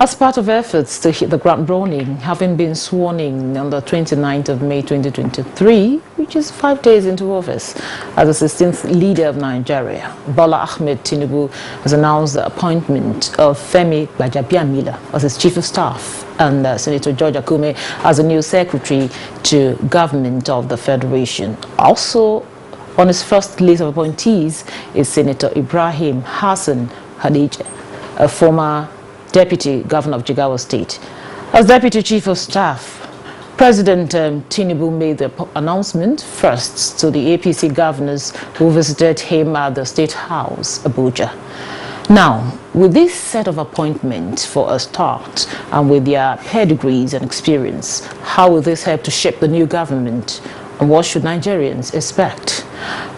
As part of efforts to hit the ground running, having been sworn in on the 29th of May 2023, which is 5 days into office, as the 16th leader of Nigeria, Bola Ahmed Tinubu has announced the appointment of Femi Gbajabiamila as his chief of staff and Senator George Akume as the new secretary to government of the federation. Also on his first list of appointees is Senator Ibrahim Hassan Hadije, a former Deputy Governor of Jigawa State. As Deputy Chief of Staff, President Tinubu made the announcement first to the APC governors who visited him at the State House, Abuja. Now, with this set of appointments for a start and with their pedigrees and experience, how will this help to shape the new government? And what should Nigerians expect?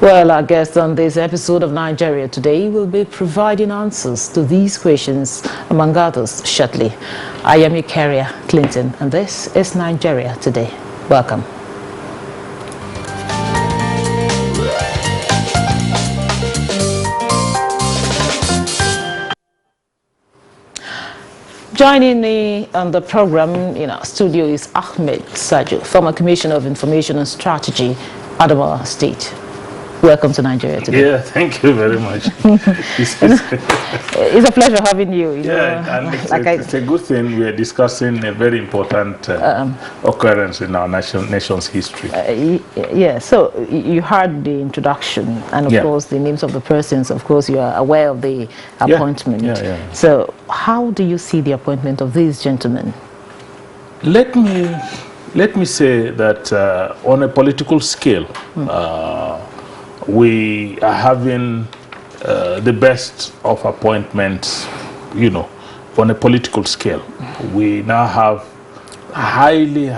Well, our guest on this episode of Nigeria Today will be providing answers to these questions, among others, shortly. I am your carrier, Clinton, and this is Nigeria Today. Welcome. Joining me on the program in our studio is Ahmed Sajo, former Commissioner of Information and Strategy, Adamawa State. Welcome to Nigeria Today. Yeah, thank you very much. It's a pleasure having you. And it's a good thing we are discussing a very important occurrence in our nation's history. Yeah, so you heard the introduction and of course the names of the persons. Of course you are aware of the appointment. Yeah. So how do you see the appointment of these gentlemen? Let me say that on a political scale, we are having the best of appointments, on a political scale. We now have highly,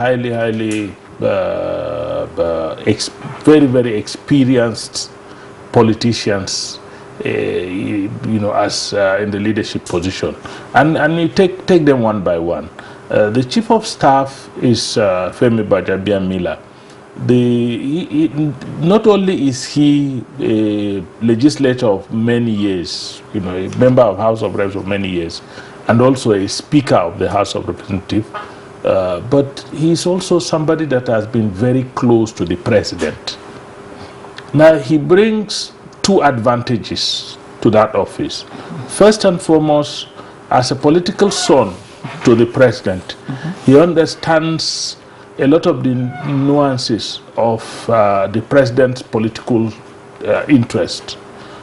very, very experienced politicians, as in the leadership position. And you take them one by one. The chief of staff is Femi Gbajabiamila. Not only is he a legislator of many years, a member of House of Reps of many years, and also a speaker of the House of Representatives, but he's also somebody that has been very close to the president. Now, he brings two advantages to that office. First and foremost, as a political son to the president, he understands a lot of the nuances of the president's political interest.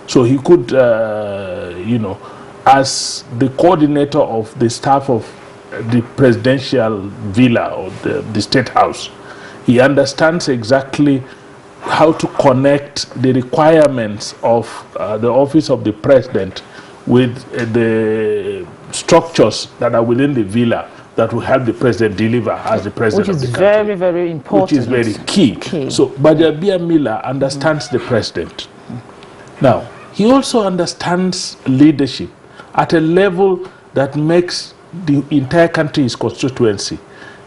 So he could, as the coordinator of the staff of the presidential villa or the State House, he understands exactly how to connect the requirements of the office of the president with the structures that are within the villa that will help the president deliver as the president of the country. Which is very, very important. Which is very key. So Gbajabiamila understands the president. Now, he also understands leadership at a level that makes the entire country his constituency.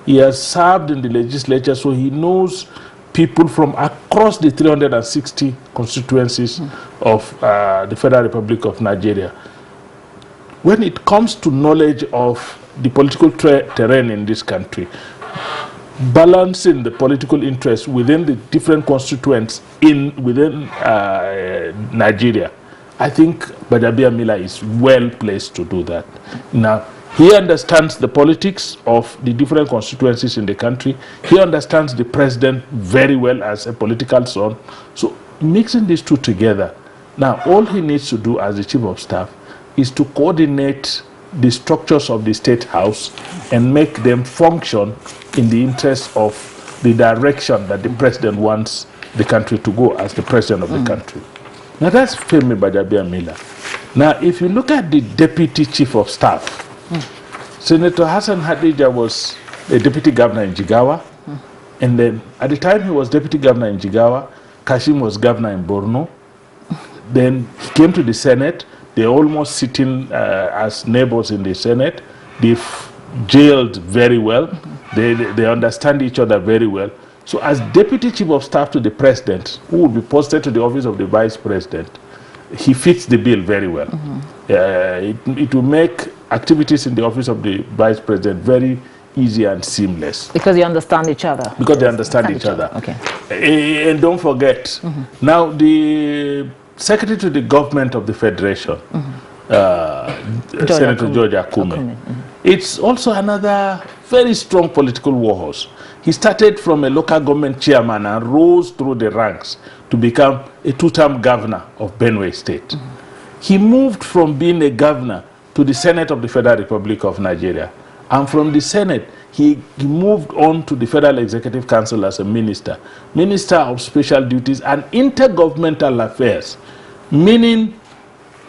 He has served in the legislature, so he knows people from across the 360 constituencies of the Federal Republic of Nigeria. When it comes to knowledge of the political terrain in this country, balancing the political interests within the different constituents within Nigeria, I think Gbajabiamila is well placed to do that. Now, he understands the politics of the different constituencies in the country. He understands the president very well as a political son. So mixing these two together, now all he needs to do as the chief of staff is to coordinate the structures of the State House and make them function in the interest of the direction that the president wants the country to go as the president of the country. Now that's Femi Gbajabiamila. Now if you look at the deputy chief of staff, Senator Hassan Hadija was a deputy governor in Jigawa, and then at the time he was deputy governor in Jigawa, Kashim was governor in Borno. Then he came to the Senate. They're almost sitting as neighbors in the Senate. They've jailed very well. They understand each other very well. So as deputy chief of staff to the president, who will be posted to the office of the vice president, he fits the bill very well. It will make activities in the office of the vice president very easy and seamless. Because you understand each other. Because they understand each other. Okay. And don't forget, now the secretary to the government of the federation, Senator George Akume, it's also another very strong political warhorse. He started from a local government chairman and rose through the ranks to become a two-term governor of Benue State. He moved from being a governor to the Senate of the Federal Republic of Nigeria. And from the Senate, he moved on to the Federal Executive Council as a minister of special duties and intergovernmental affairs, meaning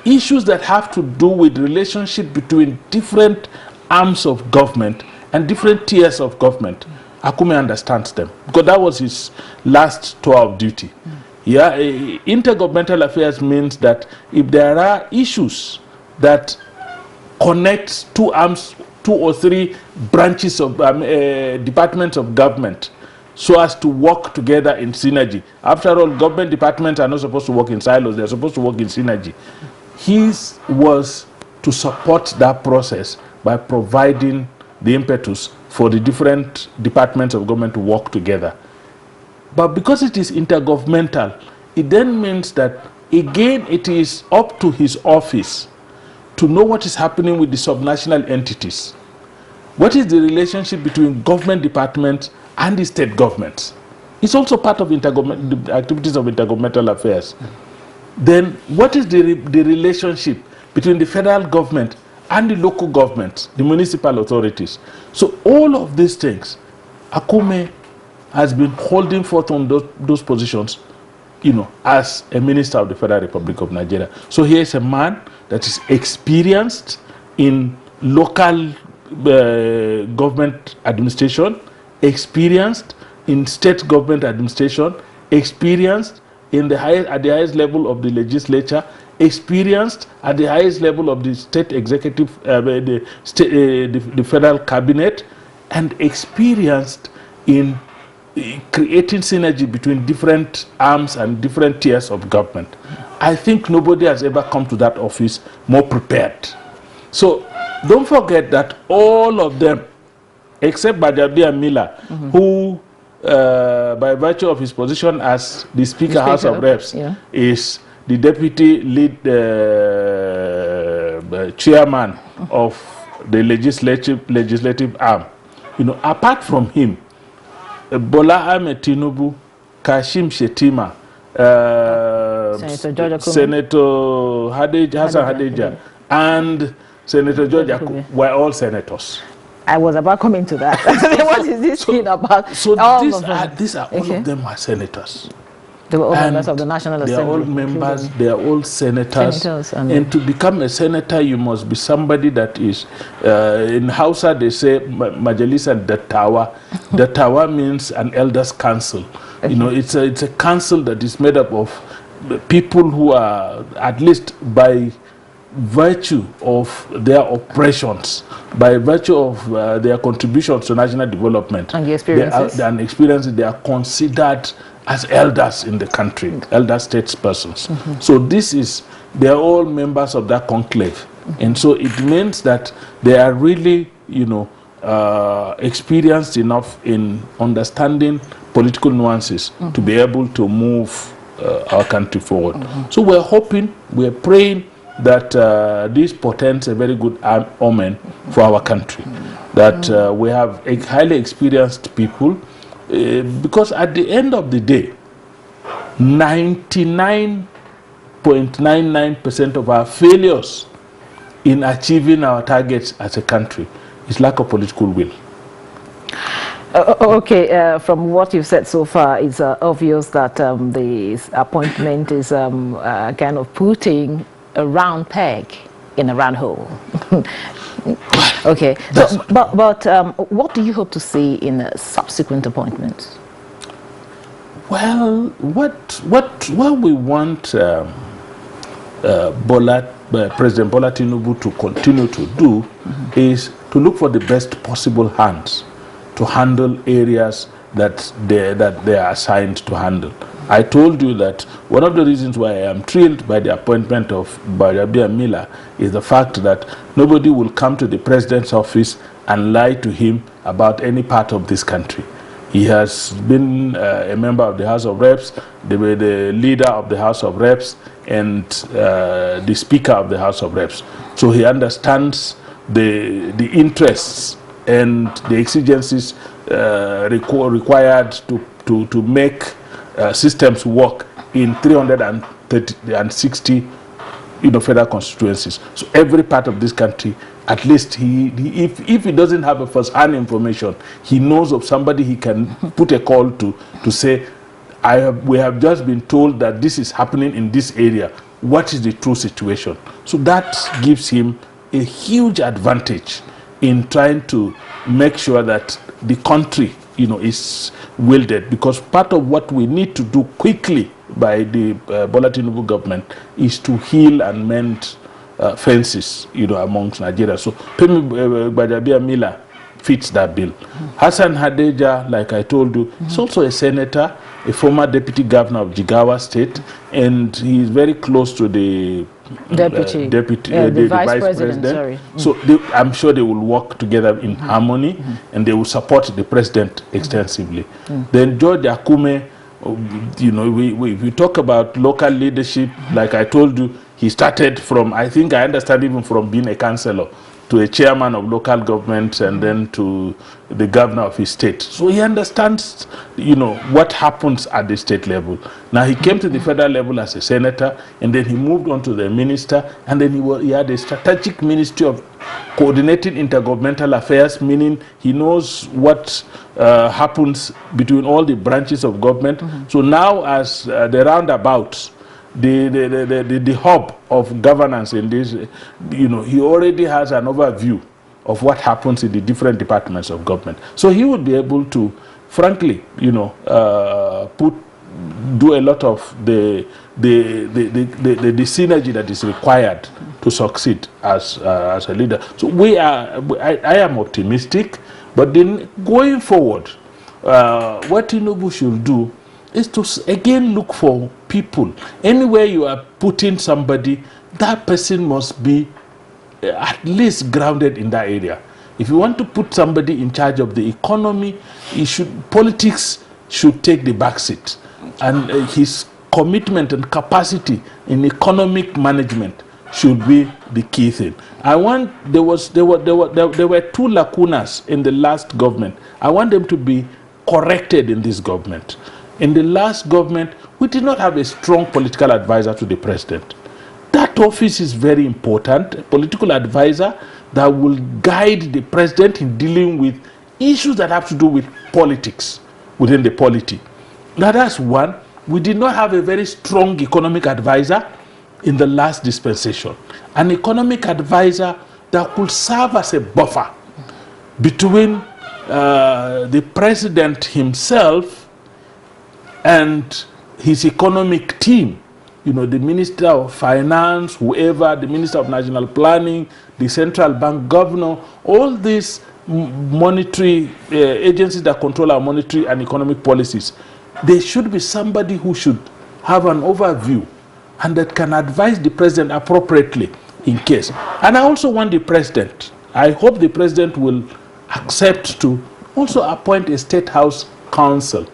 issues that have to do with relationship between different arms of government and different tiers of government. Akume understands them because that was his last tour of duty. Yeah, intergovernmental affairs means that if there are issues that connect two arms, 2 or 3 branches of departments of government, so as to work together in synergy. After all, government departments are not supposed to work in silos, they're supposed to work in synergy. His was to support that process by providing the impetus for the different departments of government to work together. But because it is intergovernmental, it then means that, again, it is up to his office to know what is happening with the subnational entities. What is the relationship between government departments and the state governments? It's also part of the activities of intergovernmental affairs. Then what is the relationship between the federal government and the local governments, the municipal authorities? So all of these things, Akume has been holding forth on those positions, you know, as a minister of the Federal Republic of Nigeria. So here is a man that is experienced in local government administration, experienced in state government administration, experienced in the at the highest level of the legislature, experienced at the highest level of the state executive, the federal cabinet, and experienced in creating synergy between different arms and different tiers of government. I think nobody has ever come to that office more prepared. So don't forget that all of them, except Bajabia Miller, who by virtue of his position as the Speaker, House of Reps, is the deputy lead chairman of the legislative arm. You know, apart from him, Bola Ahmed Tinubu, Kashim Shettima, Senator Hassan Hadeja, and Senator George Akume were all senators. I was about coming to that. What is this thing about? So these are all of them are senators. They were all members of the National Assembly. They are all members, they are all senators. And to become a senator, you must be somebody that is, in Hausa they say, Majalis and Dattawa. Dattawa means an elders' council. Okay. You know, it's a council that is made up of people who are, at least by virtue of their oppressions, by virtue of their contributions to national development, and the experiences, they are considered as elders in the country, elder statespersons. So they are all members of that conclave. And so it means that they are really, you know, experienced enough in understanding political nuances to be able to move our country forward. So we're hoping, we're praying that this portends a very good omen for our country, that we have highly experienced people, because at the end of the day, 99.99% of our failures in achieving our targets as a country is lack of political will. Okay, from what you've said so far, it's obvious that the appointment is kind of putting a round peg in a round hole. Okay, so, but what do you hope to see in subsequent appointments? Well, what we want President Bola Tinubu to continue to do is to look for the best possible hands to handle areas that they are assigned to handle. I told you that one of the reasons why I am thrilled by the appointment of Bajabia Miller is the fact that nobody will come to the president's office and lie to him about any part of this country. He has been a member of the House of Reps, the leader of the House of Reps, and the Speaker of the House of Reps. So he understands the interests and the exigencies required to make systems work in 360 federal constituencies. So every part of this country, at least if he doesn't have a first-hand information, he knows of somebody he can put a call to say, we have just been told that this is happening in this area. What is the true situation? So that gives him a huge advantage in trying to make sure that the country is wielded, because part of what we need to do quickly by the Bola Tinubu government is to heal and mend fences, amongst Nigeria. So Femi Gbajabia Miller fits that bill. Hassan Hadeja, like I told you, is also a senator, a former deputy governor of Jigawa State, and he is very close to the the vice president. Sorry. So I'm sure they will work together in harmony, and they will support the president extensively. Then George Akume, we talk about local leadership, like I told you, he started from, I think I understand, even from being a councillor to a chairman of local government, and then to the governor of his state. So he understands, what happens at the state level. Now he came to the federal level as a senator, and then he moved on to the minister, and then he had a strategic ministry of coordinating intergovernmental affairs, meaning he knows what happens between all the branches of government. So now, as the roundabout, the hub of governance in this, he already has an overview of what happens in the different departments of government. So he would be able to, frankly, do a lot of the synergy that is required to succeed as a leader. So I am optimistic, but then going forward, what Tinubu should do is to again look for people. Anywhere you are putting somebody, that person must be at least grounded in that area. If you want to put somebody in charge of the economy, politics should take the backseat, and his commitment and capacity in economic management should be the key thing. There were two lacunas in the last government. I want them to be corrected in this government. In the last government, we did not have a strong political advisor to the president. That office is very important, a political advisor that will guide the president in dealing with issues that have to do with politics within the polity. Now that's one. We did not have a very strong economic advisor in the last dispensation. An economic advisor that could serve as a buffer between the president himself and his economic team, the Minister of Finance, whoever, the Minister of National Planning, the Central Bank Governor, all these monetary agencies that control our monetary and economic policies. There should be somebody who should have an overview and that can advise the president appropriately in case. And I also want the president, I hope the president will accept to also appoint a State House counsel,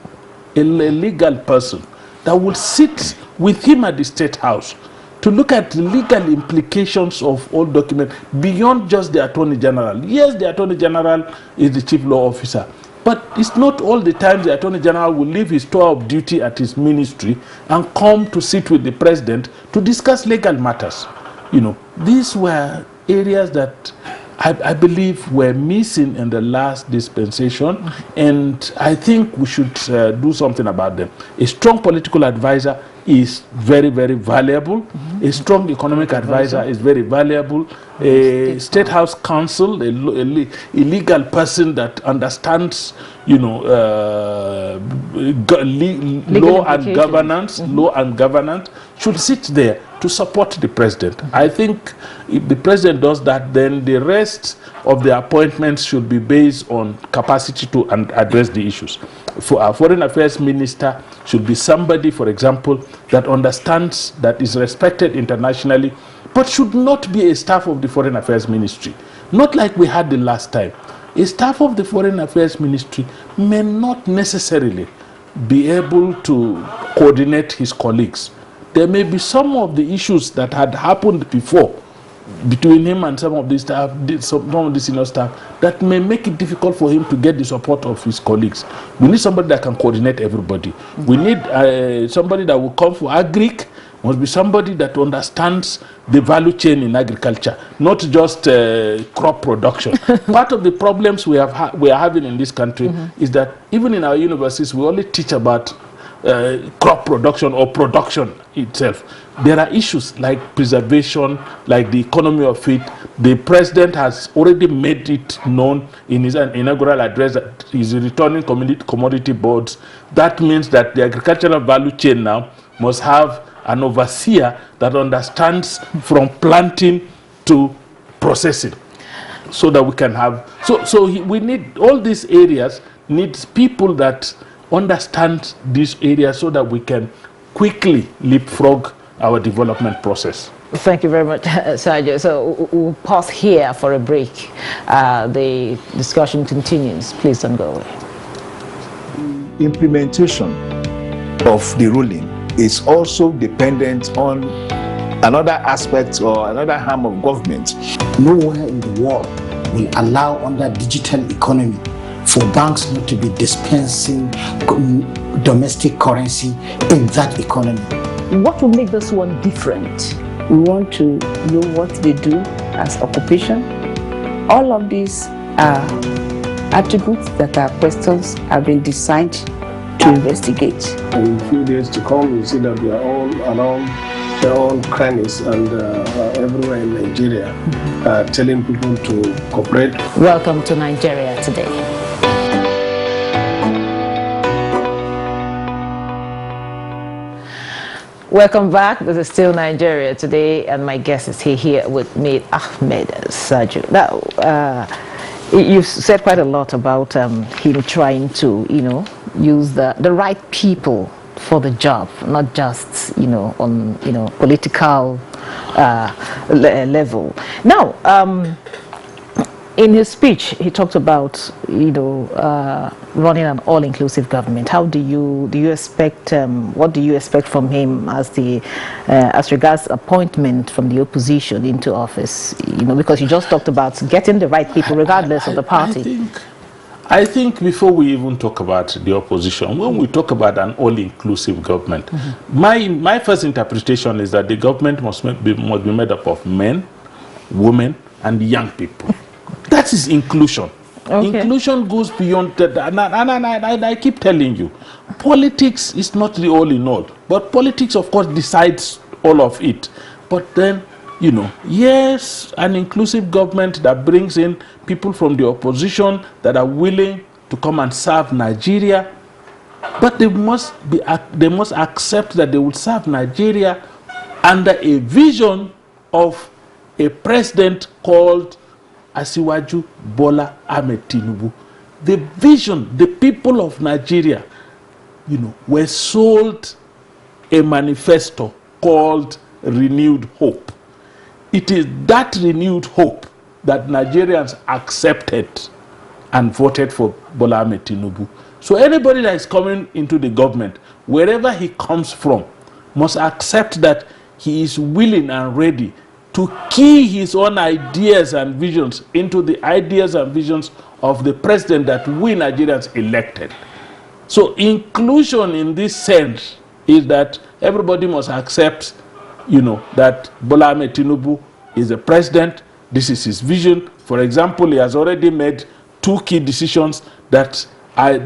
a legal person that will sit with him at the State House to look at the legal implications of all documents beyond just the Attorney General. Yes, the Attorney General is the chief law officer, but it's not all the time the Attorney General will leave his tour of duty at his ministry and come to sit with the president to discuss legal matters. These were areas that I believe were missing in the last dispensation, and I think we should do something about them. A strong political advisor is very, very valuable. A strong economic advisor is very valuable. A State House counsel, a legal person that understands law and governance should sit there to support the president. I think if the president does that, then the rest of the appointments should be based on capacity to address the issues. For our foreign affairs minister should be somebody, for example, that understands, that is respected internationally, but should not be a staff of the foreign affairs ministry. Not like we had the last time. A staff of the foreign affairs ministry may not necessarily be able to coordinate his colleagues. There may be some of the issues that had happened before between him and some of the staff, some of the senior staff, that may make it difficult for him to get the support of his colleagues. We need somebody that can coordinate everybody. We need somebody that will come for agric. Must be somebody that understands the value chain in agriculture, not just crop production. Part of the problems we are having in this country is that even in our universities, we only teach about crop production or production itself. There are issues like preservation, like the economy of it. The president has already made it known in his inaugural address that he's returning commodity boards. That means that the agricultural value chain now must have an overseer that understands from planting to processing, so that we can have, we need all these areas, needs people that understand these areas so that we can quickly leapfrog our development process. Thank you very much, Sergio. So we'll pause here for a break. The discussion continues. Please don't go away. Implementation of the ruling is also dependent on another aspect or another arm of government. Nowhere in the world will allow, under digital economy, for banks not to be dispensing domestic currency in that economy. What will make this one different? We want to know what they do as occupation. All of these are attributes that our questions have been designed to investigate. In a few days to come, you see that we are all around their own crannies and everywhere in Nigeria, telling people to cooperate. Welcome to Nigeria Today. Welcome back. This is still Nigeria Today, and my guest is here with me, Ahmed Sajo. Now, you've said quite a lot about him trying to, use the right people for the job, not just, on, political level. Now, in his speech, he talked about, running an all-inclusive government. How do you expect? What do you expect from him as regards appointment from the opposition into office? Because you just talked about getting the right people, regardless of the party. I think before we even talk about the opposition, when we talk about an all-inclusive government, my first interpretation is that the government must be made up of men, women, and young people. That is inclusion. Okay. Inclusion goes beyond that, and I keep telling you, politics is not the all in all, but politics, of course, decides all of it. But then, yes, an inclusive government that brings in people from the opposition that are willing to come and serve Nigeria, but they must accept that they will serve Nigeria under a vision of a president called Asiwaju Bola Ahmed Tinubu. The vision, the people of Nigeria, were sold a manifesto called Renewed Hope. It is that renewed hope that Nigerians accepted and voted for Bola Ahmed Tinubu. So anybody that is coming into the government, wherever he comes from, must accept that he is willing and ready to key his own ideas and visions into the ideas and visions of the president that we Nigerians elected. So inclusion in this sense is that everybody must accept, that Bola Ahmed Tinubu is the president. This is his vision. For example, he has already made 2 key decisions that are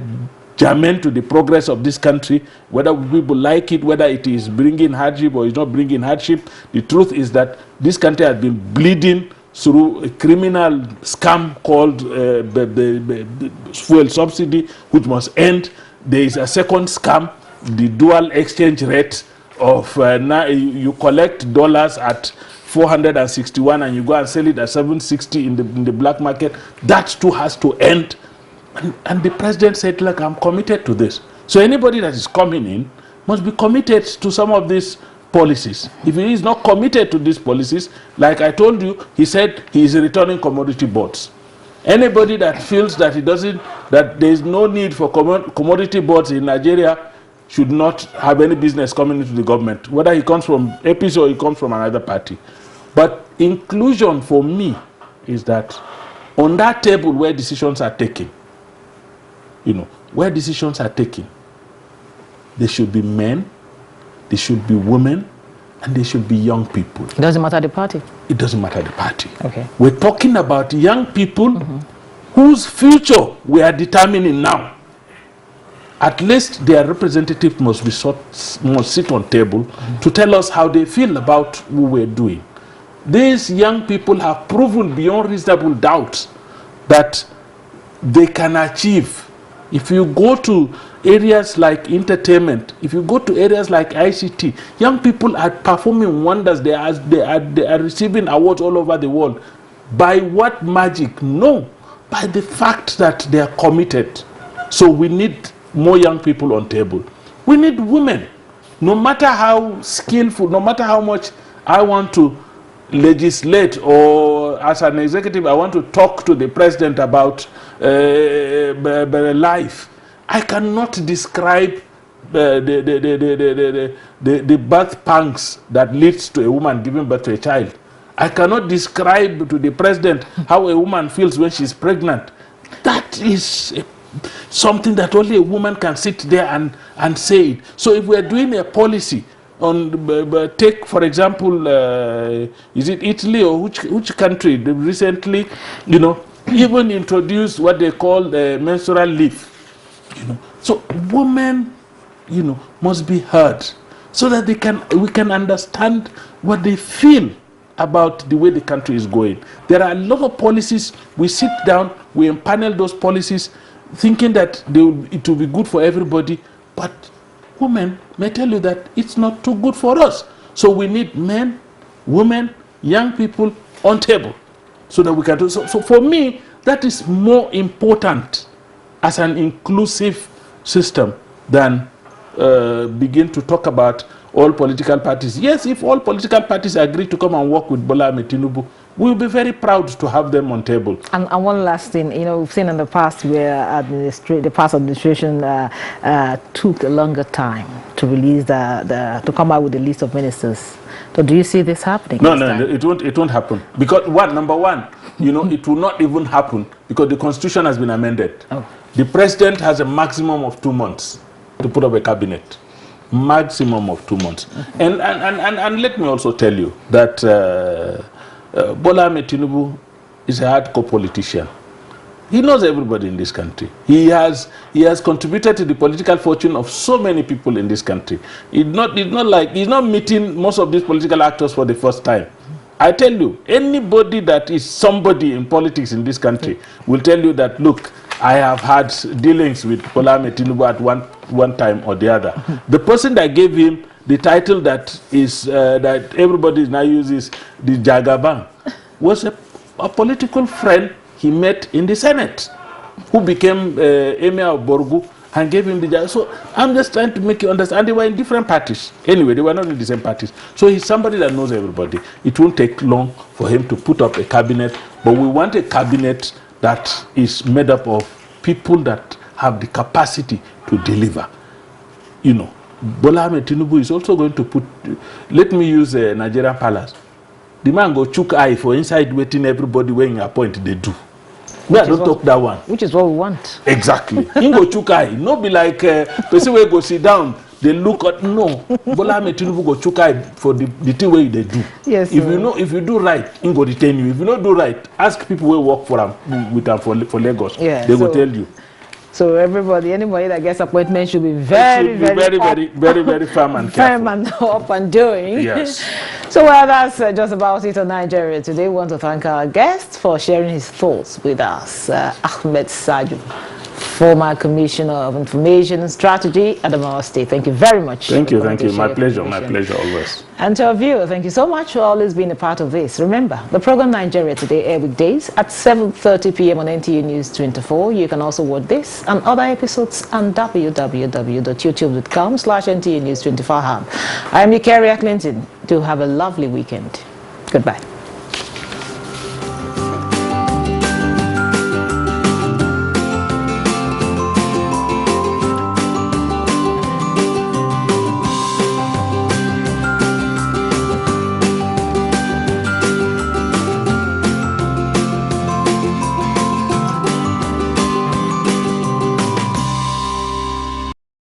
germane to the progress of this country, whether people like it, whether it is bringing hardship or is not bringing hardship. The truth is that this country has been bleeding through a criminal scam called the fuel subsidy, which must end. There is a second scam, the dual exchange rate of now you collect dollars at 461 and you go and sell it at 760 in the black market. That too has to end. And the president said, look, I'm committed to this. So anybody that is coming in must be committed to some of these policies. If he is not committed to these policies, like I told you, he said he is returning commodity boards. Anybody that feels that that there is no need for commodity boards in Nigeria should not have any business coming into the government, whether he comes from APC or he comes from another party. But inclusion for me is that on that table where decisions are taken, where decisions are taken, there should be men, there should be women, and there should be young people. It doesn't matter the party? It doesn't matter the party. Okay. We're talking about young people whose future we are determining now. At least their representatives must sit on table to tell us how they feel about what we're doing. These young people have proven beyond reasonable doubt that they can achieve. If you go to areas like entertainment, if you go to areas like ICT, young people are performing wonders. They are receiving awards all over the world. By what magic? No, by the fact that they are committed. So we need more young people on table. We need women. No matter how skillful, no matter how much I want to legislate, or as an executive I want to talk to the president about life, I cannot describe the birth pangs that leads to a woman giving birth to a child. I cannot describe to the president how a woman feels when she's pregnant. That is something that only a woman can sit there and say it. So if we're doing a policy on, take for example, is it Italy or which country? They recently, even introduced what they call the menstrual leave. So women, must be heard so that we can understand what they feel about the way the country is going. There are a lot of policies. We sit down, we empanel those policies, thinking that it will be good for everybody, but women may tell you that it's not too good for us. So we need men, women, young people on table so that we can do so. So for me, that is more important as an inclusive system than begin to talk about all political parties. Yes, if all political parties agree to come and work with Bola Ahmed Tinubu, we'll be very proud to have them on table. And one last thing, we've seen in the past where the past administration took a longer time to release to come out with the list of ministers. So do you see this happening? No, it won't happen. Because number one, it will not even happen because the constitution has been amended. Oh. The president has a maximum of 2 months to put up a cabinet. Maximum of 2 months. And let me also tell you that Bola Ahmed Tinubu is a hardcore politician. He knows everybody in this country. He has contributed to the political fortune of so many people in this country. It's not like he's not meeting most of these political actors for the first time. I tell you, anybody that is somebody in politics in this country will tell you that, look, I have had dealings with Bola Ahmed Tinubu at one time or the other. The person that gave him the title that everybody now uses, the Jagaban, was a political friend he met in the Senate, who became Emir of Borgu and gave him the Jagaban. So I'm just trying to make you understand. They were in different parties. Anyway, they were not in the same parties. So he's somebody that knows everybody. It won't take long for him to put up a cabinet, but we want a cabinet that is made up of people that have the capacity to deliver. Bola Ahmed Tinubu is also going to put, let me use Nigerian palace. The man go chook eye for inside waiting everybody when you appoint they do. I don't talk that one. Which is what we want. Exactly. He go chook eye. No be like person where go sit down. They look at no. Bola Ahmed Tinubu go chook eye for the thing where they do. Yes. If you do right, he go detain you. If you don't do right, ask people who work for him with him for Lagos. Yeah, they go tell you. So anybody that gets appointment should be very firm and careful. Firm and up and doing. Yes. So well, that's just about it on Nigeria today. We want to thank our guest for sharing his thoughts with us, Ahmed Saju, former Commissioner of Information and Strategy at Adamawa State. Thank you very much. Thank you. My pleasure always. And to our viewers, thank you so much for always being a part of this. Remember, the program Nigeria Today air weekdays at 7:30 p.m. on NTA News 24. You can also watch this and other episodes on www.youtube.com/NTA News 24 hub. I am Eukaria Clinton. Do have a lovely weekend. Goodbye.